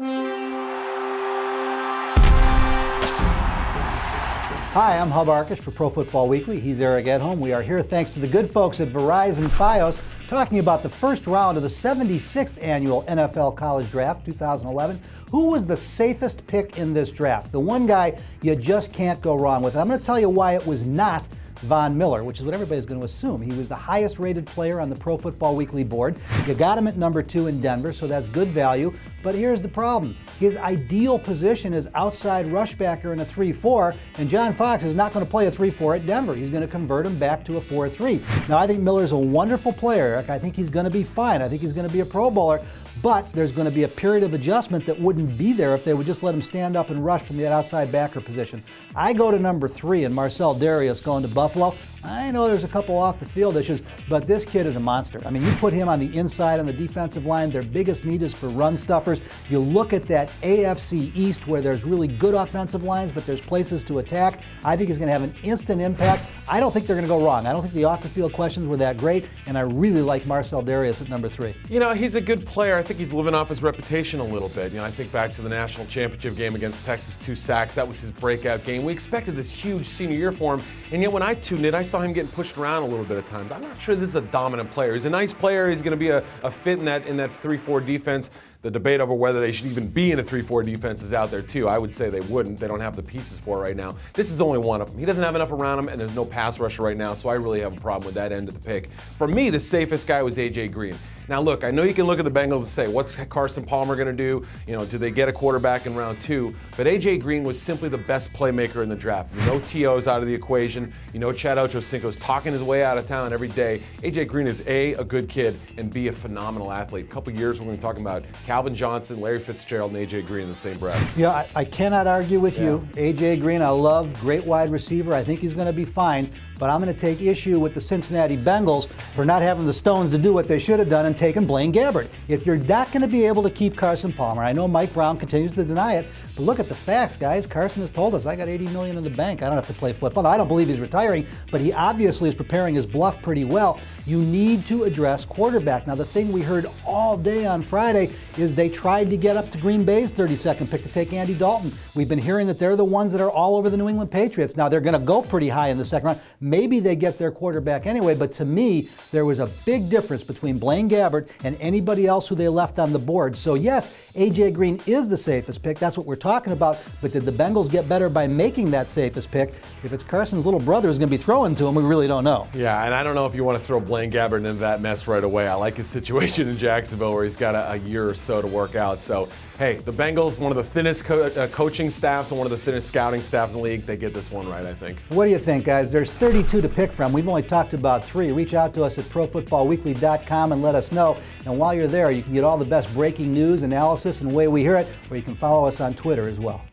Hi, I'm Hub Arkush for Pro Football Weekly. He's Eric Edhom. We are here thanks to the good folks at Verizon Fios talking about the first round of the 76th annual NFL College Draft 2011. Who was the safest pick in this draft? The one guy you just can't go wrong with. I'm going to tell you why it was not Von Miller, which is what everybody's going to assume. He was the highest rated player on the Pro Football Weekly board. You got him at number 2 in Denver, so that's good value. But here's the problem. His ideal position is outside rushbacker in a 3-4, and John Fox is not going to play a 3-4 at Denver. He's going to convert him back to a 4-3. Now, I think Miller's a wonderful player, Eric. I think he's going to be fine. I think he's going to be a Pro Bowler. But there's going to be a period of adjustment that wouldn't be there if they would just let him stand up and rush from that outside backer position. I go to number 3 and Marcel Darius going to Buffalo. I know there's a couple off the field issues, but this kid is a monster. I mean, you put him on the inside on the defensive line, their biggest need is for run stuffers. You look at that AFC East where there's really good offensive lines, but there's places to attack. I think he's going to have an instant impact. I don't think they're going to go wrong. I don't think the off the field questions were that great, and I really like Marcel Darius at number 3. You know, he's a good player. I think he's living off his reputation a little bit. You know, I think back to the national championship game against Texas, 2 sacks. That was his breakout game. We expected this huge senior year for him, and yet when I tuned in, I saw him getting pushed around a little bit at times. I'm not sure this is a dominant player. He's a nice player. He's going to be a fit in that 3-4 defense. The debate over whether they should even be in a 3-4 defense is out there too. I would say they wouldn't. They don't have the pieces for it right now. This is only one of them. He doesn't have enough around him, and there's no pass rusher right now, so I really have a problem with that end of the pick. For me, the safest guy was A.J. Green. Now look, I know you can look at the Bengals and say, what's Carson Palmer going to do? You know, do they get a quarterback in round 2? But A.J. Green was simply the best playmaker in the draft. No T.O.'s out of the equation. You know, Chad Ochocinco's talking his way out of town every day. A.J. Green is A, good kid, and B, a phenomenal athlete. A couple years we're going to be talking about Calvin Johnson, Larry Fitzgerald, and A.J. Green in the same breath. Yeah, I cannot argue with you. A.J. Green, I love, great wide receiver. I think he's going to be fine. But I'm going to take issue with the Cincinnati Bengals for not having the stones to do what they should have done and taking Blaine Gabbert. If you're not going to be able to keep Carson Palmer, I know Mike Brown continues to deny it, but look at the facts, guys. Carson has told us, I got $80 million in the bank. I don't have to play flip. Well, I don't believe he's retiring, but he obviously is preparing his bluff pretty well. You need to address quarterback. Now, the thing we heard all day on Friday is they tried to get up to Green Bay's 32nd pick to take Andy Dalton. We've been hearing that they're the ones that are all over the New England Patriots. Now, they're going to go pretty high in the second round. Maybe they get their quarterback anyway, but to me, there was a big difference between Blaine Gabbert and anybody else who they left on the board. So yes, A.J. Green is the safest pick. That's what we're talking about. But did the Bengals get better by making that safest pick? If it's Carson's little brother who's going to be throwing to him, we really don't know. Yeah, and I don't know if you want to throw Blaine Gabbert into that mess right away. I like his situation in Jacksonville where he's got a year or so to work out. So, hey, the Bengals, one of the thinnest coaching staffs and one of the thinnest scouting staff in the league. They get this one right, I think. What do you think, guys? There's 32 to pick from. We've only talked about 3. Reach out to us at ProFootballWeekly.com and let us know. And while you're there, you can get all the best breaking news, analysis, and the way we hear it, or you can follow us on Twitter as well.